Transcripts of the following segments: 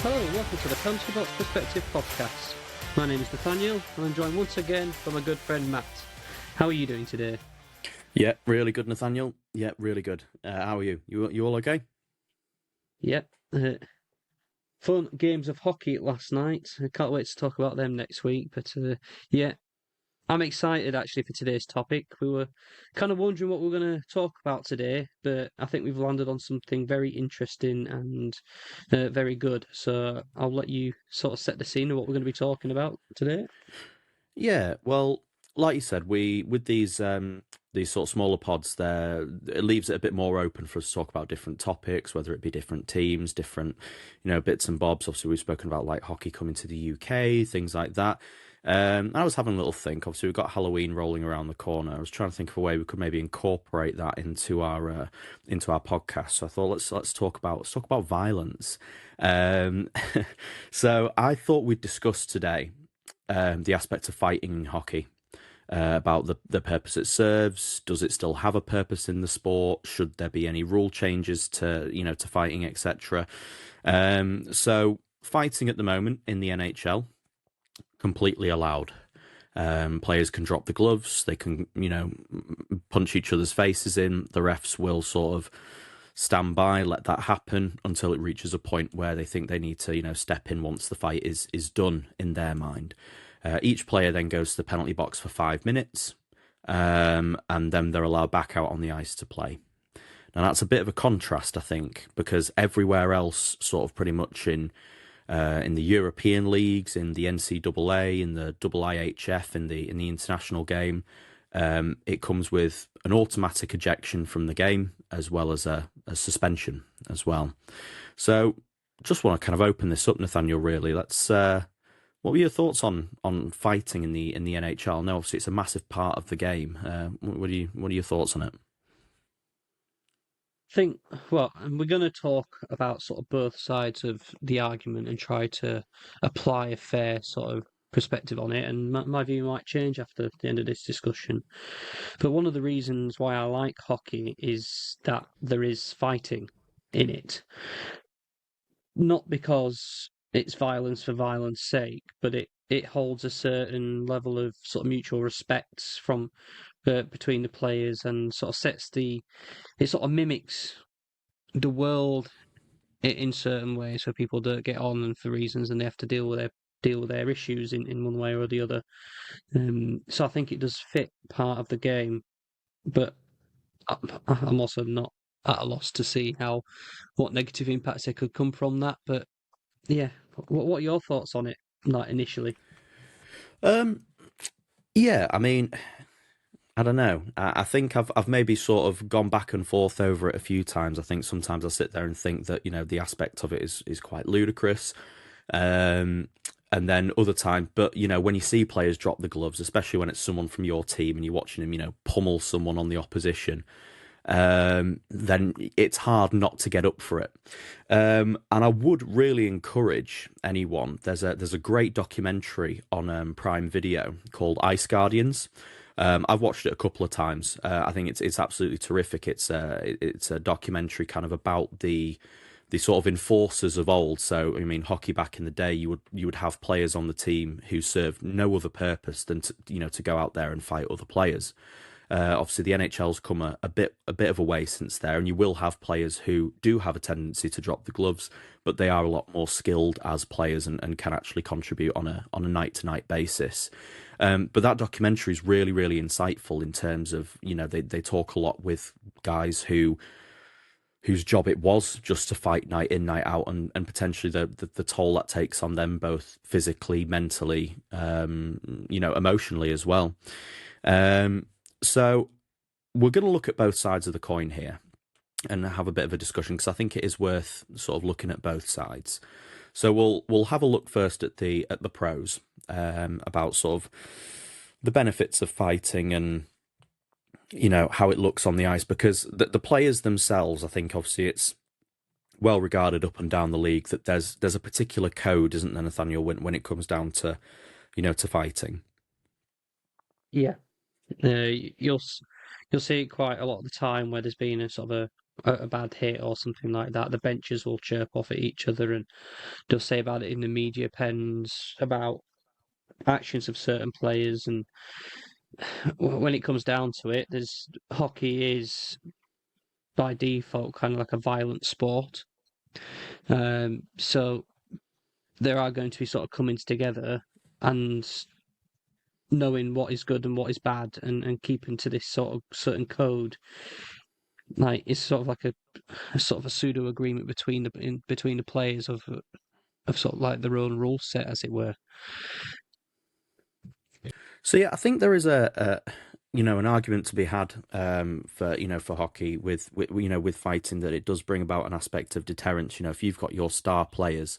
Hello and welcome to the Country Box Perspective podcast. My name is Nathaniel and I'm joined once again by my good friend Matt. How are you doing today? Yeah, really good, Nathaniel. Yeah, really good. How are you? You all okay? Yep. Fun games of hockey last night. I can't wait to talk about them next week. But yeah, I'm excited actually for today's topic. We were kind of wondering what we're going to talk about today, but I think we've landed on something very interesting and very good. So I'll let you sort of set the scene of what we're going to be talking about today. Yeah, well, like you said, we with these sort of smaller pods, there it leaves it a bit more open for us to talk about different topics, whether it be different teams, different bits and bobs. Obviously, we've spoken about like hockey coming to the UK, things like that. I was having a little think. Obviously, we've got Halloween rolling around the corner. I was trying to think of a way we could maybe incorporate that into our podcast. So I thought let's talk about violence. Um, so I thought we'd discuss today the aspect of fighting in hockey, about the purpose it serves. Does it still have a purpose in the sport? Should there be any rule changes to fighting, etc. So fighting at the moment in the NHL completely allowed. Players can drop the gloves. They can punch each other's faces in. The refs will sort of stand by, let that happen until it reaches a point where they think they need to step in once the fight is done in their mind. Each player then goes to the penalty box for 5 minutes, and then they're allowed back out on the ice to play. Now that's a bit of a contrast, I think, because everywhere else, sort of pretty much in the European leagues, in the NCAA, in the IIHF, in the international game, it comes with an automatic ejection from the game as well as a suspension as well. So just want to kind of open this up, Nathaniel. Really, let's. What were your thoughts on fighting in the NHL? Now, obviously, it's a massive part of the game. What are your thoughts on it? Think, well, and we're going to talk about sort of both sides of the argument and try to apply a fair sort of perspective on it. And my view might change after the end of this discussion. But one of the reasons why I like hockey is that there is fighting in it. Not because it's violence for violence sake, but it holds a certain level of sort of mutual respect from between the players and sort of it sort of mimics the world in certain ways, so people don't get on and for reasons, and they have to deal with their issues in one way or the other. So I think it does fit part of the game, but I'm also not at a loss to see what negative impacts there could come from that. But yeah, what are your thoughts on it? Like initially, Um, yeah, I mean, I don't know. I think I've maybe sort of gone back and forth over it a few times. I think sometimes I sit there and think that the aspect of it is quite ludicrous. Um, and then other times, but when you see players drop the gloves, especially when it's someone from your team and you're watching them, pummel someone on the opposition, then it's hard not to get up for it. And I would really encourage anyone. There's a great documentary on Prime Video called Ice Guardians. I've watched it a couple of times. I think it's absolutely terrific. It's a documentary kind of about the sort of enforcers of old. So, I mean, hockey back in the day, you would have players on the team who served no other purpose than to go out there and fight other players. Obviously, the NHL's come a bit of a way since there, and you will have players who do have a tendency to drop the gloves, but they are a lot more skilled as players and can actually contribute on a night to night basis. But that documentary is really, really insightful in terms of they talk a lot with guys whose job it was just to fight night in, night out, and potentially the toll that takes on them both physically, mentally, emotionally as well. So we're going to look at both sides of the coin here and have a bit of a discussion because I think it is worth sort of looking at both sides. So we'll have a look first at the pros, about sort of the benefits of fighting and how it looks on the ice, because the players themselves, I think obviously it's well regarded up and down the league that there's a particular code, isn't there, Nathaniel, when it comes down to to fighting. yeah, you'll see it quite a lot of the time where there's been a sort of a bad hit or something like that, the benches will chirp off at each other and they'll say about it in the media pens about actions of certain players. And when it comes down to it, there's hockey is by default kind of like a violent sport. So there are going to be sort of comings together and knowing what is good and what is bad, and keeping to this sort of certain code. Like it's sort of like a sort of a pseudo agreement between the players of sort of like their own rule set, as it were. So yeah, I think there is an argument to be had for for hockey with with fighting, that it does bring about an aspect of deterrence. If you've got your star players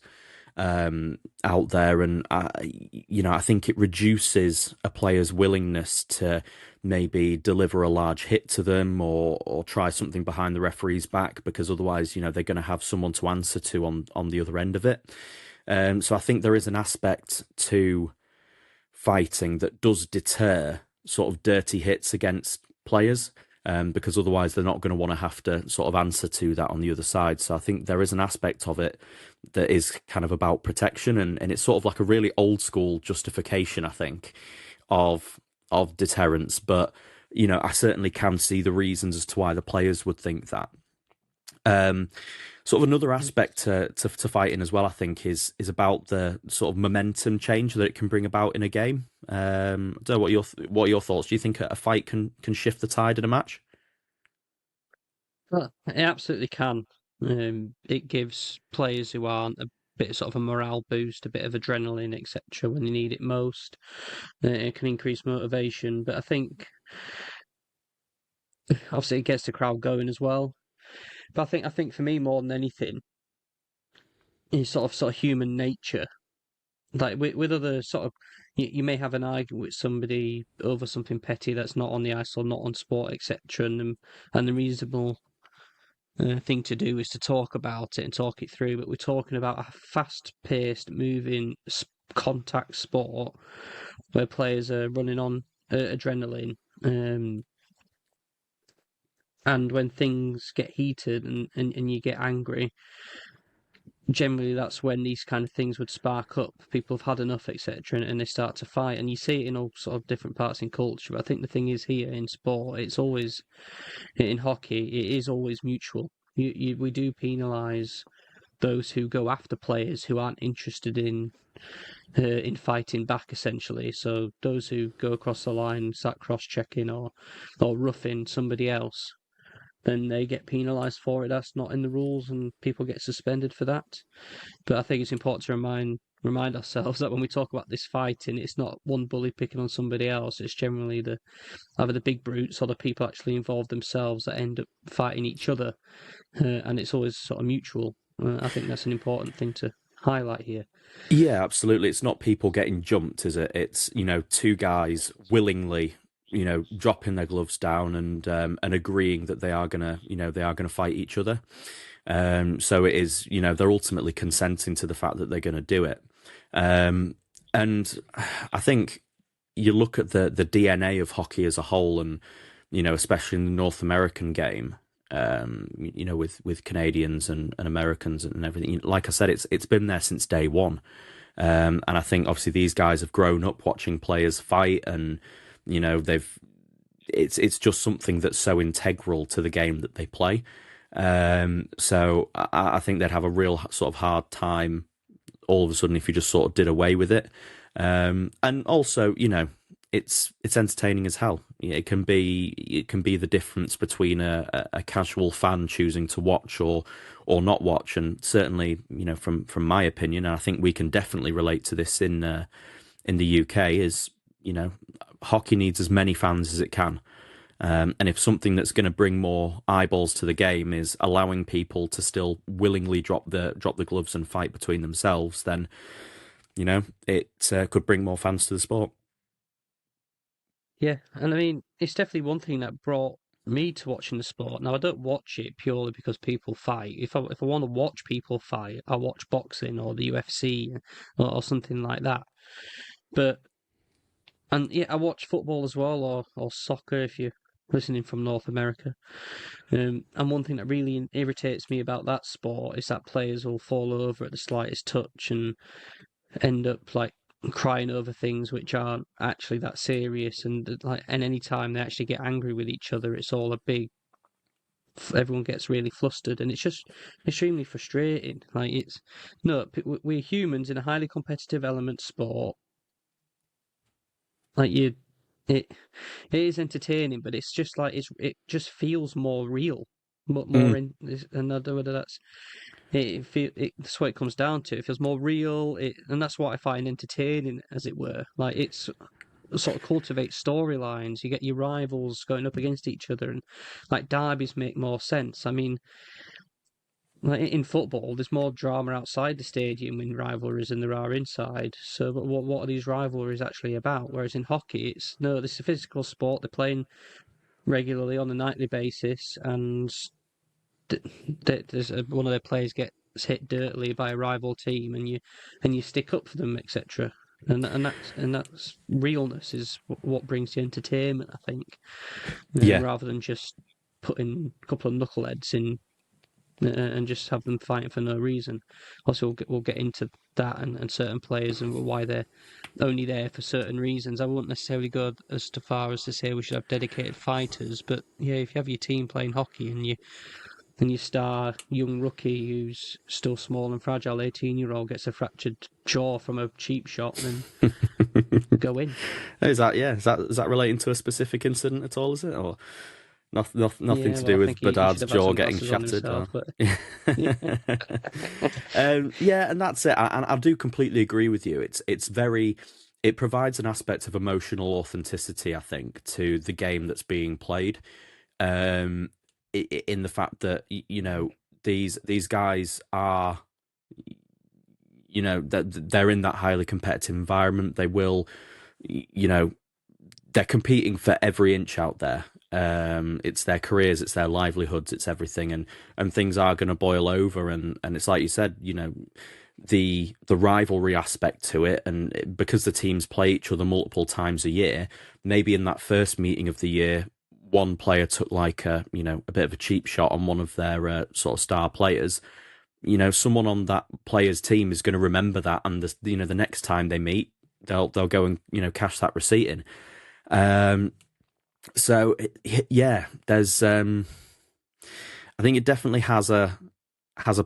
out there, and I think it reduces a player's willingness to maybe deliver a large hit to them, or try something behind the referee's back, because otherwise they're going to have someone to answer to on the other end of it. So I think there is an aspect to fighting that does deter sort of dirty hits against players, because otherwise they're not going to want to have to sort of answer to that on the other side. So I think there is an aspect of it that is kind of about protection, and it's sort of like a really old school justification, I think, of deterrence. But I certainly can see the reasons as to why the players would think that. Sort of another aspect to fighting as well, I think, is about the sort of momentum change that it can bring about in a game. I don't know what are your thoughts. Do you think a fight can shift the tide in a match? Well, it absolutely can. It gives players who aren't a bit of sort of a morale boost, a bit of adrenaline, etc. when they need it most. It can increase motivation, but I think obviously it gets the crowd going as well. But I think for me more than anything is sort of human nature. Like with other sort of, you may have an argument with somebody over something petty that's not on the ice or not on sport, etc. And the reasonable thing to do is to talk about it and talk it through. But we're talking about a fast-paced, moving contact sport where players are running on adrenaline. And when things get heated and you get angry, generally that's when these kind of things would spark up. People have had enough, etc., and they start to fight. And you see it in all sort of different parts in culture. But I think the thing is here in sport, it's always in hockey. It is always mutual. We do penalise those who go after players who aren't interested in fighting back, essentially. So those who go across the line, start cross-checking or roughing somebody else, then they get penalised for it. That's not in the rules, and people get suspended for that. But I think it's important to remind ourselves that when we talk about this fighting, it's not one bully picking on somebody else. It's generally either the big brutes or the people actually involved themselves that end up fighting each other, and it's always sort of mutual. I think that's an important thing to highlight here. Yeah, absolutely. It's not people getting jumped, is it? It's two guys willingly dropping their gloves down and agreeing that they are gonna fight each other. So it is, they're ultimately consenting to the fact that they're going to do it. And I think you look at the DNA of hockey as a whole, and especially in the North American game, with Canadians and Americans and everything. Like I said, it's been there since day one. And I think obviously these guys have grown up watching players fight, and they've it's just something that's so integral to the game that they play. So I think they'd have a real sort of hard time all of a sudden if you just sort of did away with it. And also, it's entertaining as hell. It can be the difference between a casual fan choosing to watch or not watch. And certainly, from my opinion, and I think we can definitely relate to this in the UK, is hockey needs as many fans as it can. And if something that's going to bring more eyeballs to the game is allowing people to still willingly drop the gloves and fight between themselves, then it could bring more fans to the sport. Yeah, and I mean, it's definitely one thing that brought me to watching the sport. Now, I don't watch it purely because people fight. If I want to watch people fight, I watch boxing or the UFC or something like that. But and yeah, I watch football as well, or soccer if you listening from North America. And one thing that really irritates me about that sport is that players will fall over at the slightest touch and end up like crying over things which aren't actually that serious. And any time they actually get angry with each other, it's all a big. Everyone gets really flustered, and it's just extremely frustrating. Like it's no, we're humans in a highly competitive element sport. Like you, it it is entertaining, but it's just like it just feels more real, but more Mm, in. And I don't know whether that's what it comes down to. It feels more real, and that's what I find entertaining, as it were. Like it's sort of cultivates storylines. You get your rivals going up against each other, and like derbies make more sense. I mean, like in football, there's more drama outside the stadium in rivalries than there are inside. So, but what are these rivalries actually about? Whereas in hockey, it's no, this is a physical sport. They're playing regularly on a nightly basis, and one of their players gets hit dirtily by a rival team, and you stick up for them, etc. And that's realness is what brings the entertainment, I think, yeah, rather than just putting a couple of knuckleheads in and just have them fighting for no reason. Also, we'll get into that and certain players and why they're only there for certain reasons. I wouldn't necessarily go as far as to say we should have dedicated fighters, but yeah, if you have your team playing hockey and your star young rookie who's still small and fragile, 18-year-old gets a fractured jaw from a cheap shot, then go in. is that relating to a specific incident at all? Is it or nothing Yeah, to well, do I with think he should Bedard's have had jaw some getting glasses on shattered? himself, Or... but yeah, Yeah, and that's it. And I do completely agree with you. It provides an aspect of emotional authenticity, I think, to the game that's being played. Um, in the fact that these guys are, that they're in that highly competitive environment. They will, you know, they're competing for every inch out there. It's their careers, it's their livelihoods, it's everything, and things are going to boil over. And it's like you said, the rivalry aspect to it, and because the teams play each other multiple times a year, maybe in that first meeting of the year, one player took like a bit of a cheap shot on one of their sort of star players. Someone on that player's team is going to remember that, and the next time they meet, they'll go and cash that receipt in. Um, so yeah, there's I think it definitely has a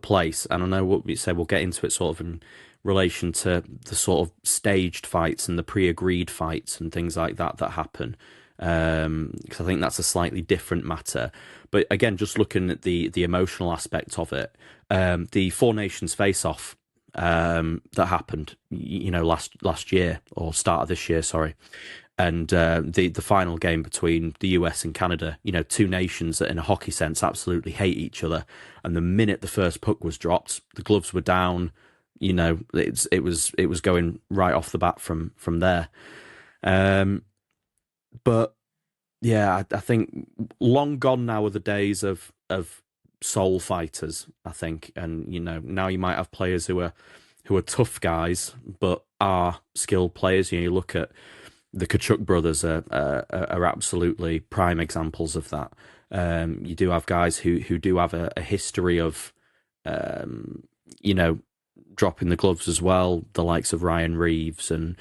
place, and I know what we say. We'll get into it sort of in relation to the sort of staged fights and the pre-agreed fights and things like that happen, because I think that's a slightly different matter. But again, just looking at the emotional aspect of it, the Four Nations face-off that happened, last year or start of this year, sorry, and the final game between the US and Canada, two nations that in a hockey sense absolutely hate each other. And the minute the first puck was dropped, the gloves were down. It was going right off the bat from there. But yeah, I think long gone now are the days of soul fighters. I think, and now you might have players who are tough guys but are skilled players. You look at the Kachuk brothers are absolutely prime examples of that. You do have guys who do have a history of, you know, dropping the gloves as well. The likes of Ryan Reeves and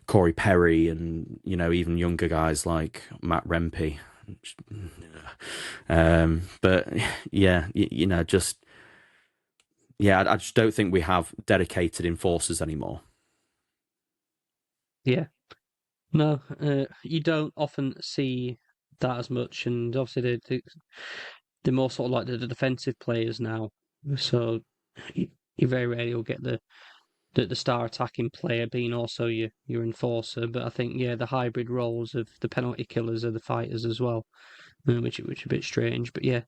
Corey Perry, and even younger guys like Matt Rempe. But yeah, just I just don't think we have dedicated enforcers anymore. yeah. No, you don't often see that as much, and obviously they're more sort of like the defensive players now. So you, you very rarely will get the star attacking player being also your enforcer. But I think the hybrid roles of the penalty killers are the fighters as well, which are a bit strange. But yeah,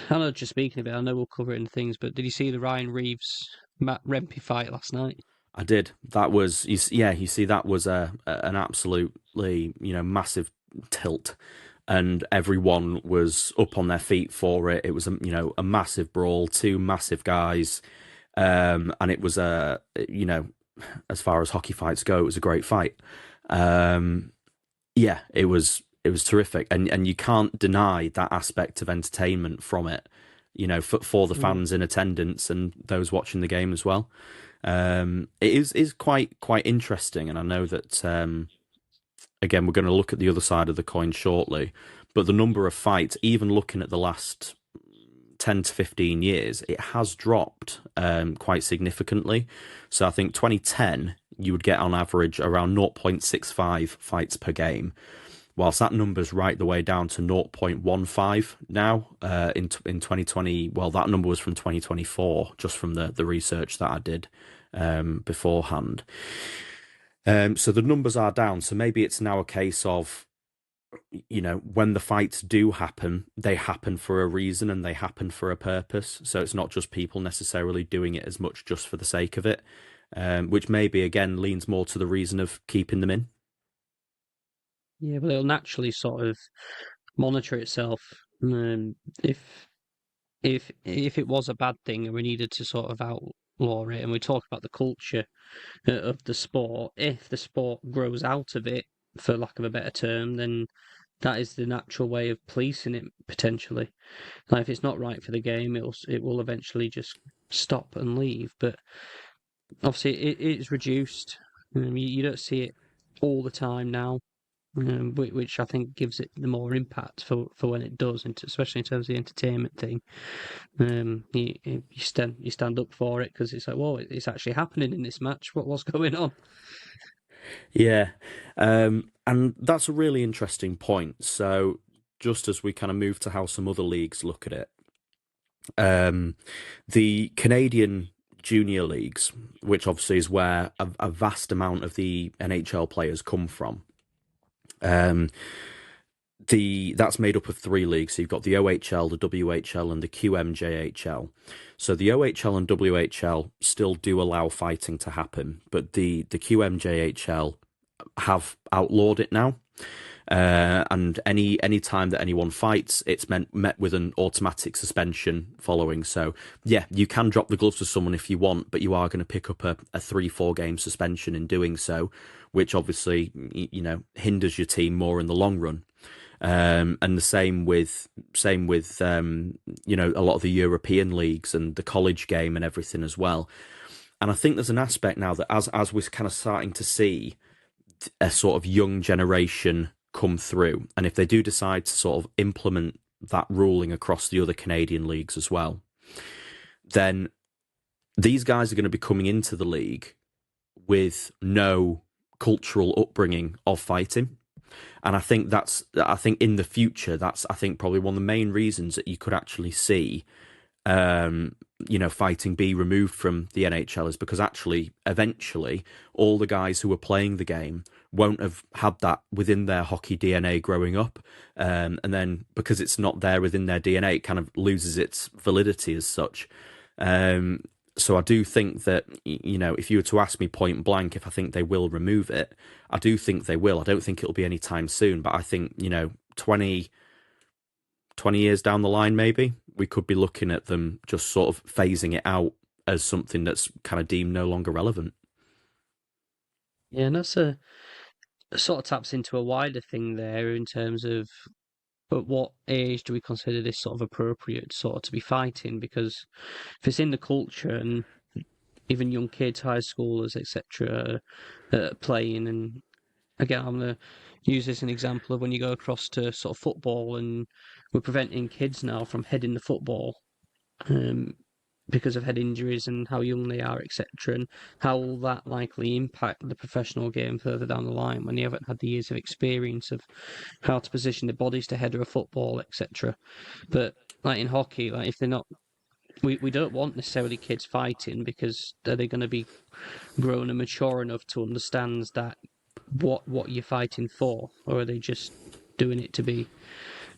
I know just speaking of it, I know we'll cover it in things. But did you see the Ryan Reeves Matt Rempe fight last night? I did. That was, yeah. You see, that was an absolutely massive tilt, and everyone was up on their feet for it. It was a massive brawl, two massive guys, and it was as far as hockey fights go, it was a great fight. Yeah, it was it was terrific, and you can't deny that aspect of entertainment from it. For the Mm. fans in attendance and those watching the game as well. It is quite interesting, and I know that again we're going to look at the other side of the coin shortly. But the number of fights, even looking at the last 10 to 15 years, it has dropped quite significantly. So I think 2010, you would get on average around 0.65 fights per game, whilst that number's right the way down to 0.15 now in 2020. Well, that number was from 2024, just from the research that I did beforehand. So the numbers are down. So maybe it's now a case of, when the fights do happen, they happen for a reason and they happen for a purpose. So it's not just people necessarily doing it as much just for the sake of it, which maybe again leans more to the reason of keeping them in. Yeah, but it'll naturally sort of monitor itself. If if it was a bad thing and we needed to sort of outlaw it, and we talk about the culture of the sport, if the sport grows out of it, for lack of a better term, then that is the natural way of policing it potentially. Like if it's not right for the game, it will eventually just stop and leave. But obviously, it is reduced. You don't see it all the time now, which I think gives it the more impact for when it does, especially in terms of the entertainment thing. You stand up for it because it's like, whoa, it's actually happening in this match. What's going on? Yeah, and that's a really interesting point. So just as we kind of move to how some other leagues look at it, the Canadian junior leagues, which obviously is where a vast amount of the NHL players come from. Um, that's made up of three leagues. So you've got the OHL, the WHL, and the QMJHL. So the OHL and WHL still do allow fighting to happen, but the QMJHL have outlawed it now. And any time that anyone fights, it's met with an automatic suspension following. So yeah, you can drop the gloves to someone if you want, but you are going to pick up a 3-4 game suspension in doing so, which obviously hinders your team more in the long run. And the same with a lot of the European leagues and the college game and everything as well. And I think there's an aspect now that as we're kind of starting to see a sort of young generation come through, and if they do decide to sort of implement that ruling across the other Canadian leagues as well, then these guys are going to be coming into the league with no cultural upbringing of fighting. And I think in the future, that's, I think, probably one of the main reasons that you could actually see, fighting be removed from the NHL, is because actually, eventually, all the guys who are playing the game won't have had that within their hockey DNA growing up. And then because it's not there within their DNA, it kind of loses its validity as such. So I do think that, if you were to ask me point blank if I think they will remove it, I do think they will. I don't think it'll be any time soon, but I think, 20 years down the line, maybe, we could be looking at them just sort of phasing it out as something that's kind of deemed no longer relevant. Yeah, and that's sort of taps into a wider thing there in terms of, at what age do we consider this sort of appropriate sort of to be fighting? Because if it's in the culture and even young kids, high schoolers, etc., playing, and again, I'm going to use this as an example of when you go across to sort of football, and we're preventing kids now from heading the football, um, because of head injuries and how young they are, etc., and how will that likely impact the professional game further down the line when they haven't had the years of experience of how to position their bodies to header a football, etc. But like in hockey, like if they're not, we don't want necessarily kids fighting, because are they going to be grown and mature enough to understand that what you're fighting for, or are they just doing it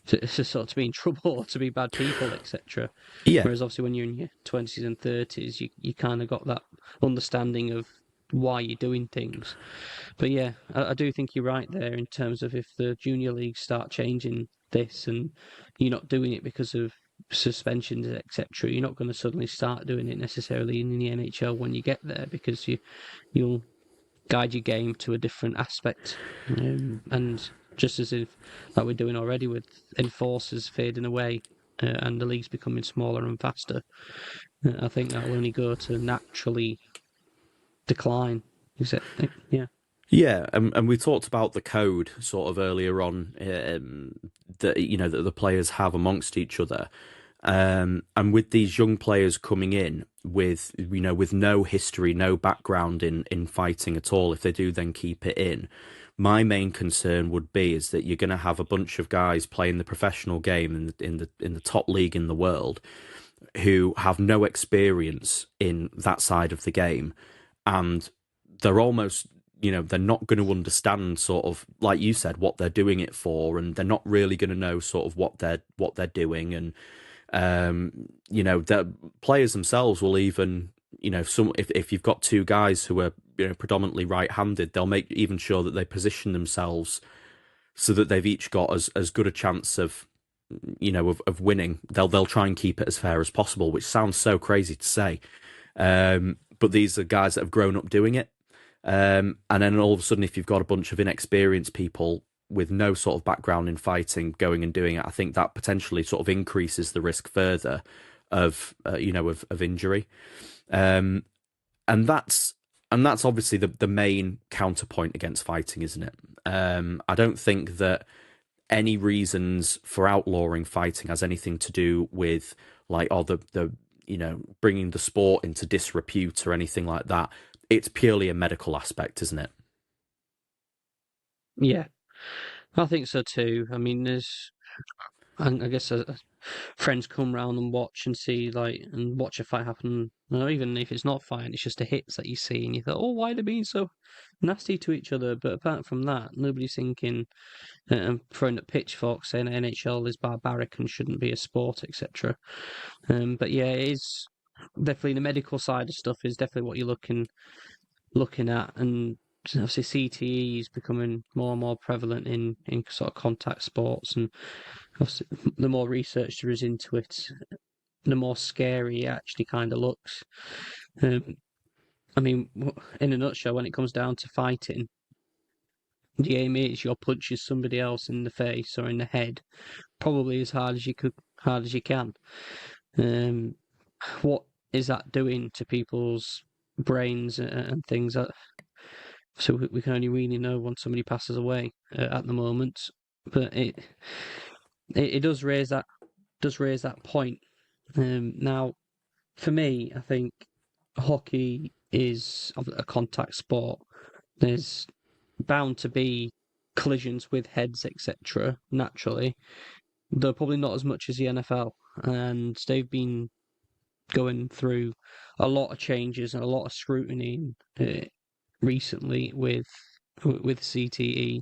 to sort of be in trouble or to be bad people, etc. Yeah, Whereas obviously when you're in your 20s and 30s, you kind of got that understanding of why you're doing things. But yeah, I do think you're right there in terms of if the junior leagues start changing this and you're not doing it because of suspensions, etc., you're not going to suddenly start doing it necessarily in the NHL when you get there, because you'll guide your game to a different aspect. And just as if like we're doing already with enforcers fading away and the leagues becoming smaller and faster. I think that will only go to naturally decline. Yeah. Yeah, and we talked about the code sort of earlier on that that the players have amongst each other, and with these young players coming in with with no history, no background in fighting at all, if they do then keep it in, my main concern would be is that you're going to have a bunch of guys playing the professional game in the top league in the world who have no experience in that side of the game, and they're almost they're not going to understand sort of like you said what they're doing it for, and they're not really going to know sort of what they're doing, and the players themselves will even if you've got two guys who are predominantly right-handed, they'll make even sure that they position themselves so that they've each got as good a chance of of winning. They'll try and keep it as fair as possible, which sounds so crazy to say, but these are guys that have grown up doing it. And then all of a sudden, if you've got a bunch of inexperienced people with no sort of background in fighting going and doing it, I think that potentially sort of increases the risk further of of injury. And that's obviously the main counterpoint against fighting, isn't it? I don't think that any reasons for outlawing fighting has anything to do with like the bringing the sport into disrepute or anything like that. It's purely a medical aspect, isn't it? Yeah, I think so too. I mean, and I guess friends come round and watch and see and watch a fight happen. Even if it's not fighting, it's just the hits that you see, and you thought, oh, why are they being so nasty to each other? But apart from that, nobody's thinking and throwing up pitchforks saying NHL is barbaric and shouldn't be a sport, etc. But yeah, it is definitely the medical side of stuff is definitely what you're looking at, and obviously CTE is becoming more and more prevalent in sort of contact sports, and obviously the more research there is into it, the more scary it actually kind of looks. Um, I mean, in a nutshell, when it comes down to fighting, the aim is you're punching somebody else in the face or in the head, probably as hard as you can. Um, what is that doing to people's brains and things? So we can only really know when somebody passes away at the moment. But it does raise that point. Now, for me, I think hockey is a contact sport. There's bound to be collisions with heads, etc. Naturally, though probably not as much as the NFL, and they've been going through a lot of changes and a lot of scrutiny recently with CTE.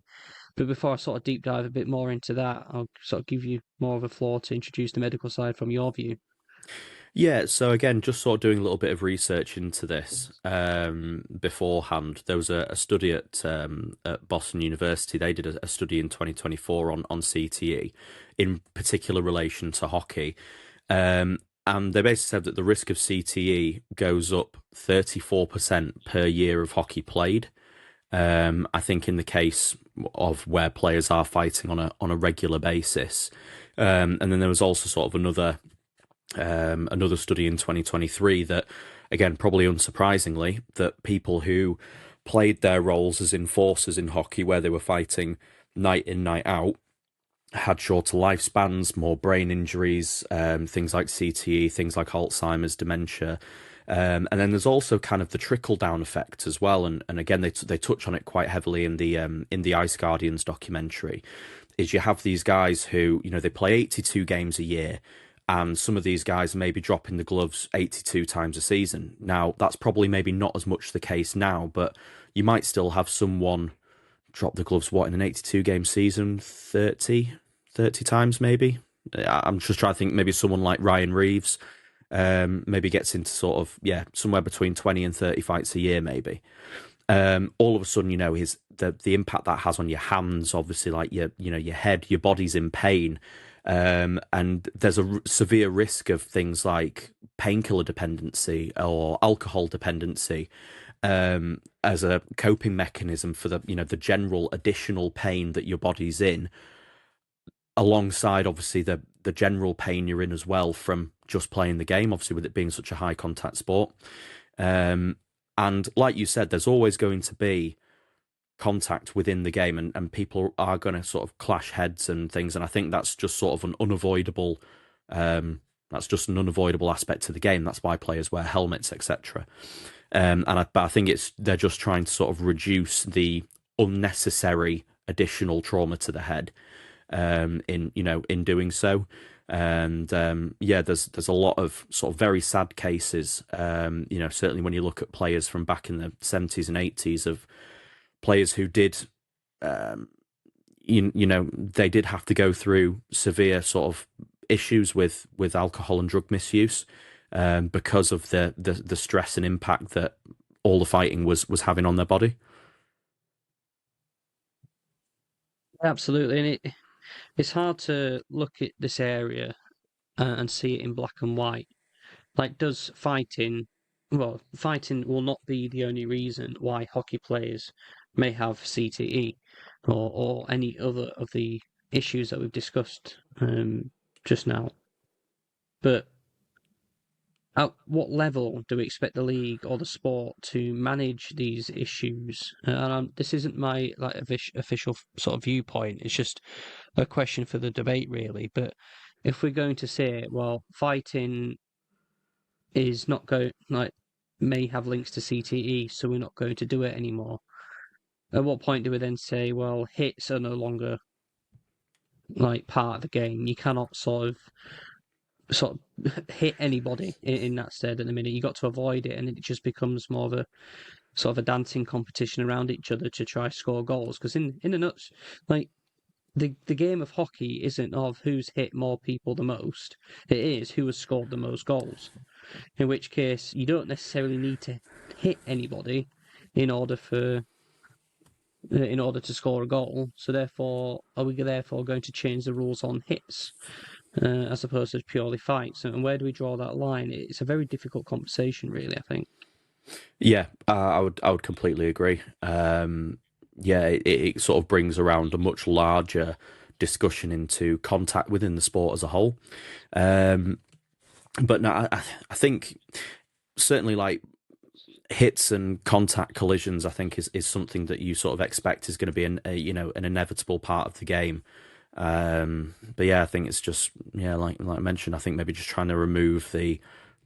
But before I sort of deep dive a bit more into that, I'll sort of give you more of a floor to introduce the medical side from your view. Yeah, so again, just sort of doing a little bit of research into this beforehand. There was a study at Boston University. They did a study in 2024 on CTE, in particular relation to hockey. And they basically said that the risk of CTE goes up 34% per year of hockey played. I think in the case of where players are fighting on a regular basis. And then there was also sort of another study in 2023 that, again, probably unsurprisingly, that people who played their roles as enforcers in hockey, where they were fighting night in, night out, had shorter lifespans, more brain injuries, things like CTE, things like Alzheimer's, dementia. And then there's also kind of the trickle down effect as well. And again, they touch on it quite heavily in the Ice Guardians documentary. Is you have these guys who they play 82 games a year, and some of these guys may be dropping the gloves 82 times a season. Now, that's probably maybe not as much the case now, but you might still have someone drop the gloves, what, in an 82 game season, 30 times maybe? I'm just trying to think, maybe someone like Ryan Reeves maybe gets into sort of, somewhere between 20 and 30 fights a year maybe. All of a sudden, the impact that has on your hands, obviously, like your head, your body's in pain. And there's a severe risk of things like painkiller dependency or alcohol dependency. as a coping mechanism for the the general additional pain that your body's in, alongside obviously the general pain you're in as well from just playing the game, obviously with it being such a high contact sport. And like you said, there's always going to be contact within the game, and people are going to sort of clash heads and things, and I think that's just sort of an unavoidable that's just an unavoidable aspect to the game. That's why players wear helmets, etc. But I think they're just trying to sort of reduce the unnecessary additional trauma to the head in doing so. And yeah, there's a lot of sort of very sad cases. Certainly when you look at players from back in the 70s and 80s of players who did, they did have to go through severe sort of issues with alcohol and drug misuse because of the stress and impact that all the fighting was having on their body. Absolutely, and it's hard to look at this area and see it in black and white. Like, does fighting, well, fighting will not be the only reason why hockey players may have CTE or any other of the issues that we've discussed just now. But at what level do we expect the league or the sport to manage these issues? This isn't my like official sort of viewpoint. It's just a question for the debate, really. But if we're going to say, well, fighting is not going like may have links to CTE, so we're not going to do it anymore. At what point do we then say, well, hits are no longer like part of the game? You cannot sort of hit anybody in that stead at the minute. You got to avoid it, and it just becomes more of a sort of a dancing competition around each other to try score goals. Because in the nuts, like the game of hockey isn't of who's hit more people the most. It is who has scored the most goals. In which case, you don't necessarily need to hit anybody in order to score a goal. So therefore, are we therefore going to change the rules on hits as opposed to purely fights? And where do we draw that line? It's a very difficult conversation, really, I think. Yeah, I would completely agree. Yeah, it sort of brings around a much larger discussion into contact within the sport as a whole. Um, but no, I think certainly like hits and contact collisions, I think is something that you sort of expect is going to be an inevitable part of the game. But yeah, I think it's just like I mentioned, I think maybe just trying to remove the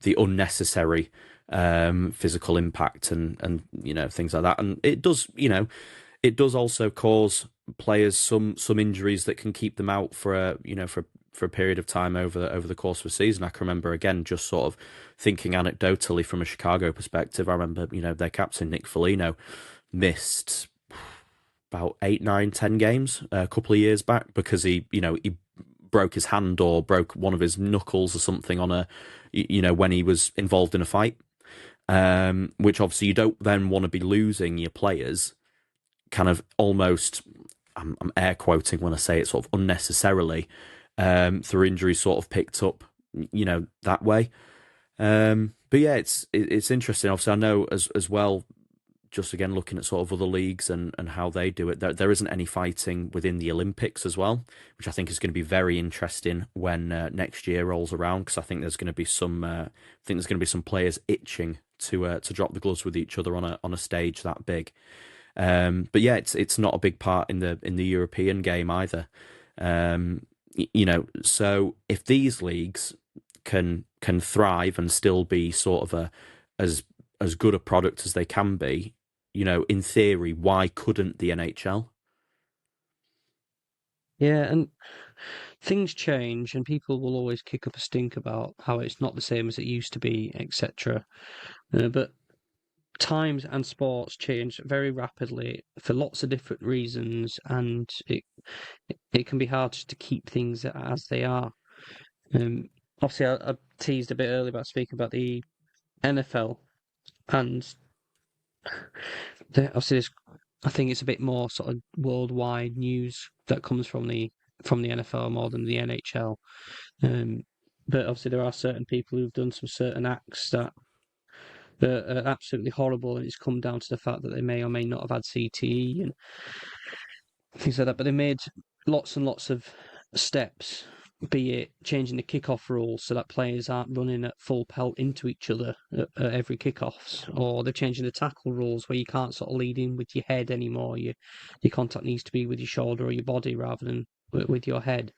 unnecessary physical impact and things like that, and it does also cause players some injuries that can keep them out for a period of time over the course of a season. I can remember again just sort of thinking anecdotally from a Chicago perspective. I remember their captain Nick Foligno missed about 8, 9, 10 games a couple of years back because he broke his hand or broke one of his knuckles or something on when he was involved in a fight. Which obviously you don't then want to be losing your players kind of almost, I'm air quoting when I say it, sort of unnecessarily through injuries sort of picked up, that way. But yeah, it's interesting. Obviously, I know as well, just again looking at sort of other leagues and how they do it, there isn't any fighting within the Olympics as well, which I think is going to be very interesting when next year rolls around, because I think there's going to be some players itching to drop the gloves with each other on a stage that big. But yeah, it's not a big part in the European game either. So if these leagues can thrive and still be sort of as good a product as they can be, in theory, why couldn't the NHL? Yeah, and things change, and people will always kick up a stink about how it's not the same as it used to be, etc. But times and sports change very rapidly for lots of different reasons, and it can be hard just to keep things as they are. Obviously, I teased a bit earlier about speaking about the NFL, and obviously, I think it's a bit more sort of worldwide news that comes from the NFL more than the NHL. But obviously, there are certain people who've done some certain acts that are absolutely horrible, and it's come down to the fact that they may or may not have had CTE and things like that. But they made lots and lots of steps, be it changing the kickoff rules so that players aren't running at full pelt into each other at every kickoffs, or they're changing the tackle rules where you can't sort of lead in with your head anymore. Your contact needs to be with your shoulder or your body rather than with your head.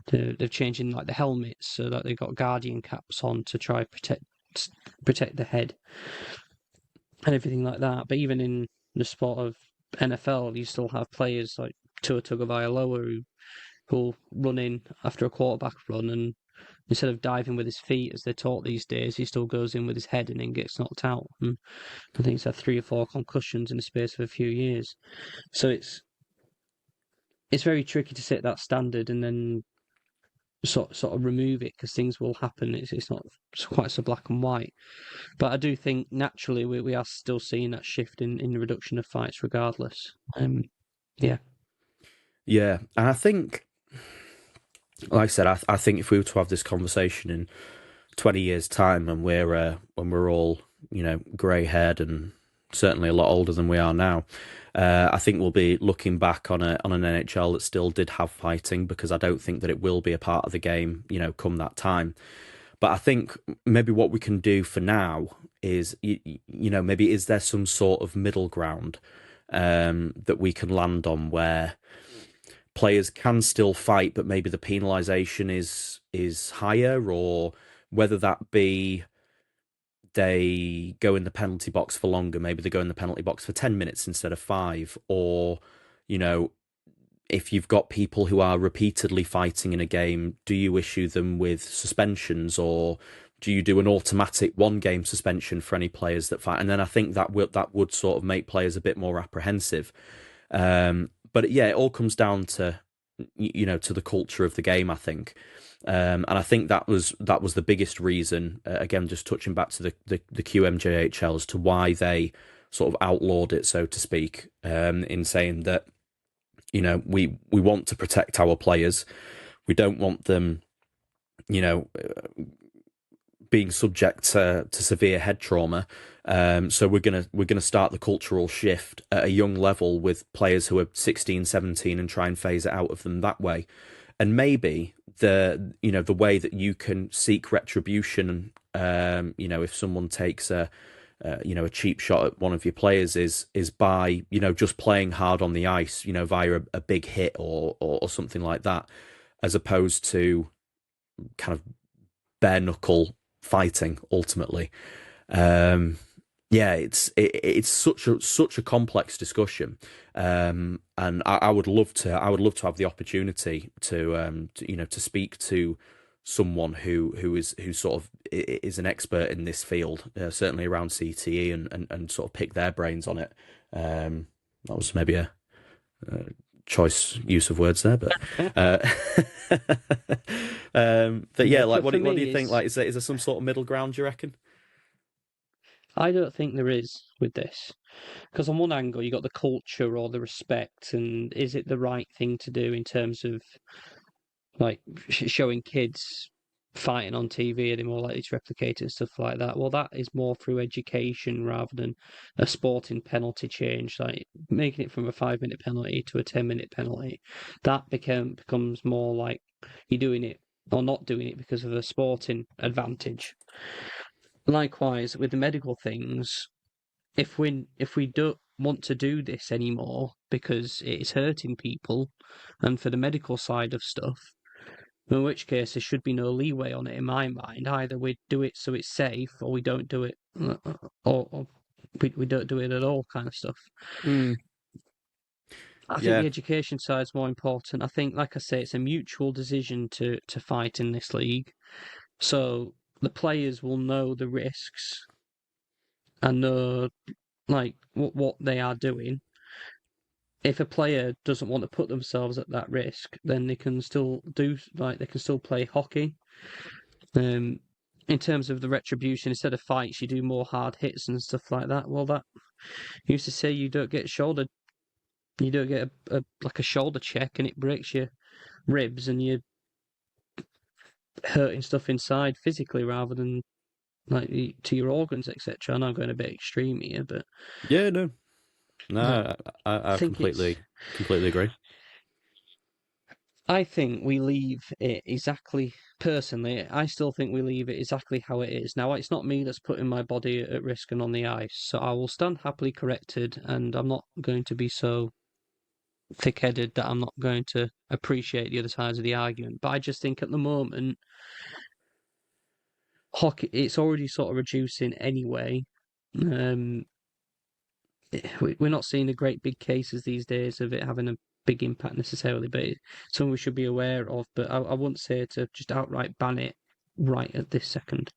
They're changing like the helmets so that they've got guardian caps on to try protect the head and everything like that. But even in the sport of NFL, you still have players like Tua Tagovailoa who'll run in after a quarterback run, and instead of diving with his feet as they're taught these days, he still goes in with his head and then gets knocked out. And I think he's had 3 or 4 concussions in the space of a few years. So it's very tricky to set that standard and then sort of remove it because things will happen. It's not quite so black and white. But I do think naturally we are still seeing that shift in the reduction of fights regardless. Yeah. Yeah, and I think, like I said, I think if we were to have this conversation in 20 years' time, and when we're all grey haired and certainly a lot older than we are now, I think we'll be looking back on an NHL that still did have fighting, because I don't think that it will be a part of the game, come that time. But I think maybe what we can do for now is, maybe is there some sort of middle ground that we can land on where players can still fight, but maybe the penalisation is higher, or whether that be they go in the penalty box for longer, maybe they go in the penalty box for 10 minutes instead of 5, or, if you've got people who are repeatedly fighting in a game, do you issue them with suspensions, or do you do an automatic 1-game suspension for any players that fight? And then I think that would sort of make players a bit more apprehensive. But yeah, it all comes down to to the culture of the game, I think. And I think that was the biggest reason. Again, just touching back to the QMJHL as to why they sort of outlawed it, so to speak, in saying that we want to protect our players. We don't want them, being subject to severe head trauma. So we're gonna start the cultural shift at a young level with players who are 16, 17 and try and phase it out of them that way. And maybe the way that you can seek retribution, if someone takes a cheap shot at one of your players is by just playing hard on the ice, via a big hit or something like that, as opposed to kind of bare knuckle fighting ultimately. Yeah, it's such a complex discussion, and I would love to have the opportunity to speak to someone who sort of is an expert in this field, certainly around CTE, and sort of pick their brains on it. That was maybe a choice use of words there, but but yeah, like what do you think? Like, is there some sort of middle ground, do you reckon? I don't think there is with this. Because on one angle, you got the culture or the respect, and is it the right thing to do in terms of like showing kids fighting on TV? Are they more likely to replicate it and stuff like that? Well, that is more through education rather than a sporting penalty change, like making it from a 5-minute penalty to a 10-minute penalty. That becomes more like you're doing it or not doing it because of a sporting advantage. Likewise, with the medical things, if we don't want to do this anymore because it is hurting people, and for the medical side of stuff, in which case there should be no leeway on it in my mind. Either we do it so it's safe, or we don't do it, or we don't do it at all, kind of stuff. Mm. I think Yeah, the education side is more important. I think, like I say, it's a mutual decision to fight in this league, so the players will know the risks and know like what they are doing. If a player doesn't want to put themselves at that risk, then they can still play hockey. In terms of the retribution, instead of fights, you do more hard hits and stuff like that. Well, that used to say you don't get a shoulder check and it breaks your ribs and you're hurting stuff inside physically rather than like to your organs, etc. I know I'm going a bit extreme here, but Yeah, no, uh, no, I I think it's. completely agree. I think we leave it exactly. Personally, I still think we leave it exactly how it is. Now, it's not me that's putting my body at risk and on the ice, so I will stand happily corrected, and I'm not going to be so thick-headed that I'm not going to appreciate the other sides of the argument. But I just think at the moment, hockey it's already sort of reducing anyway. Um, we're not seeing the great big cases these days of it having a big impact necessarily, but it's something we should be aware of. But I wouldn't say to just outright ban it right at this second.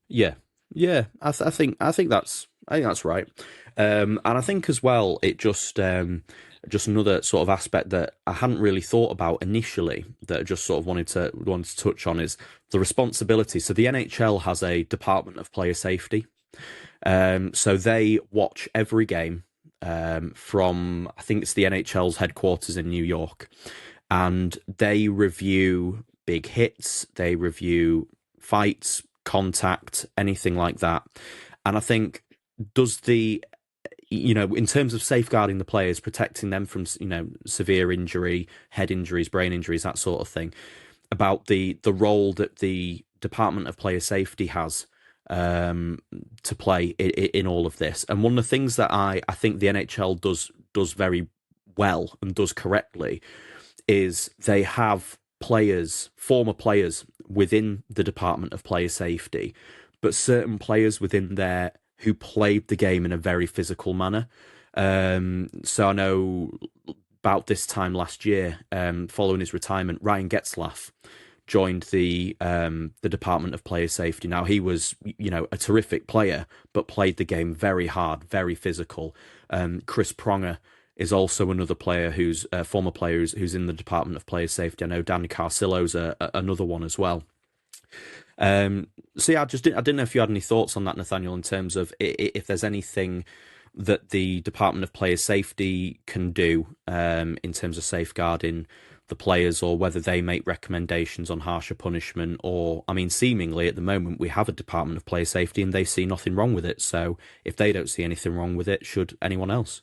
Yeah, yeah. I think that's right. And I think as well, it just another sort of aspect that I hadn't really thought about initially that I just sort of wanted to touch on is the responsibility. So the NHL has a Department of Player Safety. So they watch every game from I think it's the NHL's headquarters in New York, and they review big hits, they review fights, contact, anything like that. And I think does the in terms of safeguarding the players, protecting them from severe injury, head injuries, brain injuries, that sort of thing, about the role that the Department of Player Safety has to play in all of this. And one of the things that I think the NHL does very well and does correctly is they have players, former players within the Department of Player Safety, but certain players within there who played the game in a very physical manner. So I know about this time last year, following his retirement, Ryan Getzlaff joined the Department of Player Safety. Now he was a terrific player, but played the game very hard, very physical. Chris Pronger is also another player who's a former player who's in the Department of Player Safety. I know Danny Carcillo's another one as well. So yeah, I didn't know if you had any thoughts on that, Nathaniel, in terms of if there's anything that the Department of Player Safety can do in terms of safeguarding the players, or whether they make recommendations on harsher punishment. Or, I mean, seemingly at the moment we have a Department of Player Safety and they see nothing wrong with it. So if they don't see anything wrong with it, should anyone else?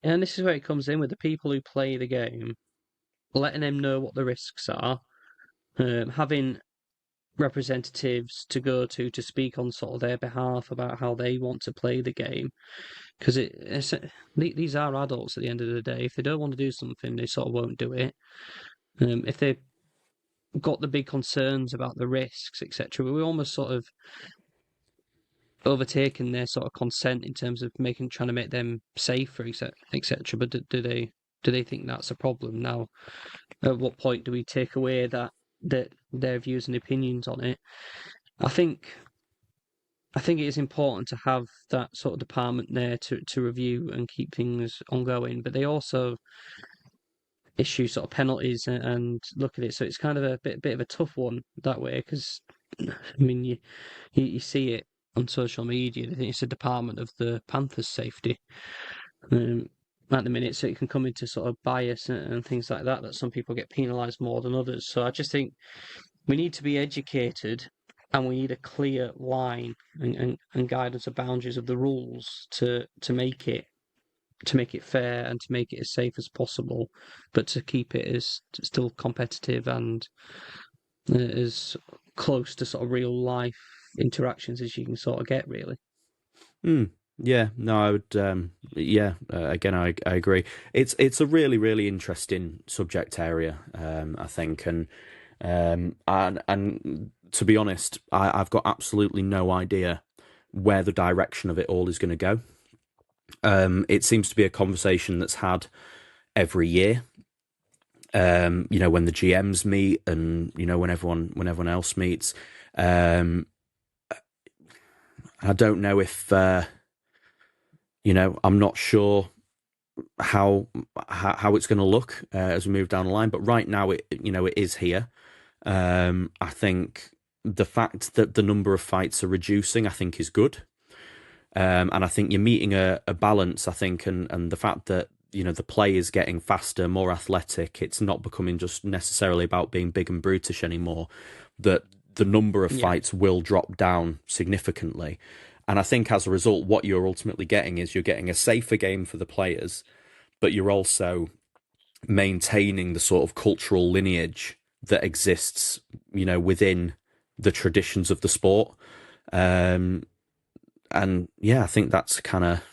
And this is where it comes in with the people who play the game, letting them know what the risks are, having representatives to go to speak on sort of their behalf about how they want to play the game. Because these are adults at the end of the day. If they don't want to do something, they sort of won't do it. If they've got the big concerns about the risks, etc., we almost sort of overtaken their sort of consent in terms of trying to make them safer, etc. But do they think that's a problem now? At what point do we take away that their views and opinions on it? I think I think it is important to have that sort of department there to review and keep things ongoing, but they also issue sort of penalties and look at it. So it's kind of a bit of a tough one that way because I mean you see it on social media. I think it's a department of the Panthers' safety um, at the minute, so it can come into sort of bias and things like that. That some people get penalised more than others. So I just think we need to be educated and we need a clear line and guidance of boundaries of the rules to make it fair and to make it as safe as possible, but to keep it as still competitive and as close to sort of real life interactions as you can sort of get, really. Hmm. Yeah, no, I would. Yeah, again, I agree. It's a really interesting subject area. I think, and to be honest, I've got absolutely no idea where the direction of it all is going to go. It seems to be a conversation that's had every year. When the GMs meet, and when everyone else meets. I don't know if I'm not sure how it's going to look as we move down the line. But right now, it is here. I think the fact that the number of fights are reducing, I think, is good. And I think you're meeting a balance. I think, and the fact that the play is getting faster, more athletic. It's not becoming just necessarily about being big and brutish anymore. That the number of Yeah. fights will drop down significantly. And I think as a result, what you're ultimately getting is you're getting a safer game for the players, but you're also maintaining the sort of cultural lineage that exists, within the traditions of the sport. Um, and yeah, I think that's kind of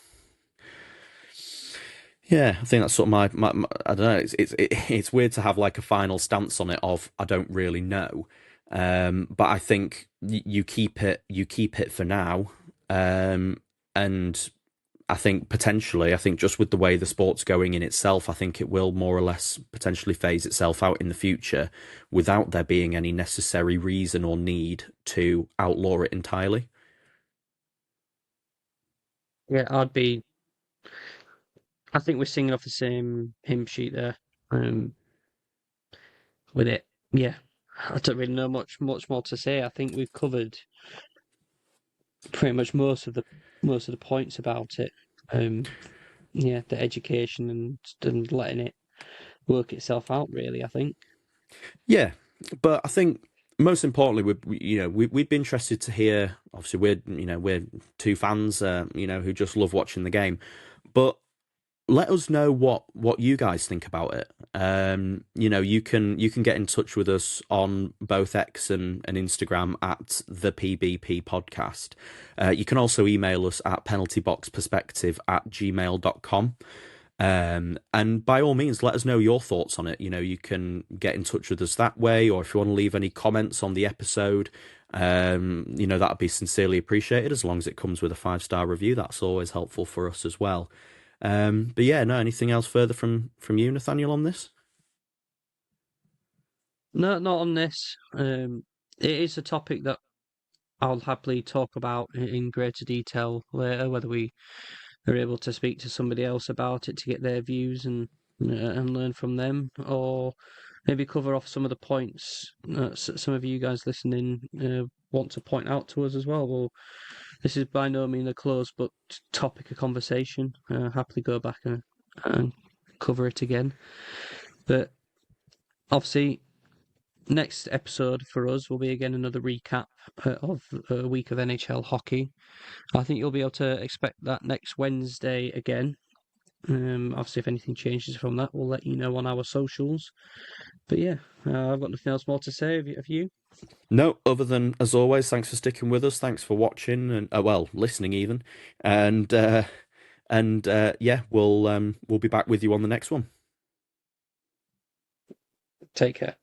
yeah, I think that's sort of my I don't know. It's weird to have like a final stance on it of I don't really know, but I think you keep it for now, and I think potentially, I think just with the way the sport's going in itself, I think it will more or less potentially phase itself out in the future without there being any necessary reason or need to outlaw it entirely. Yeah, I think we're singing off the same hymn sheet there. Um, with it. Yeah. I don't really know much more to say. I think we've covered pretty much most of the points about it. Yeah, the education and letting it work itself out really, I think. Yeah, but I think most importantly, we'd be interested to hear. Obviously, we're two fans, who just love watching the game, but let us know what you guys think about it. You can get in touch with us on both X and Instagram at the PBP podcast. You can also email us at penaltyboxperspective@gmail.com. And by all means, let us know your thoughts on it. You can get in touch with us that way, or if you want to leave any comments on the episode, that'd be sincerely appreciated as long as it comes with a 5-star review. That's always helpful for us as well. But yeah, no, anything else further from you, Nathaniel, on this? No, not on this. It is a topic that I'll happily talk about in greater detail later, whether we are able to speak to somebody else about it to get their views and learn from them, or maybe cover off some of the points some of you guys listening want to point out to us as well. Well, this is by no means a closed but topic of conversation. Happily go back and cover it again. But obviously, next episode for us will be again another recap of a week of NHL hockey. I think you'll be able to expect that next Wednesday again. Obviously, if anything changes from that, we'll let you know on our socials. But yeah, I've got nothing else more to say. Have you? No, other than as always, thanks for sticking with us. Thanks for watching and well, listening even. And yeah, we'll be back with you on the next one. Take care.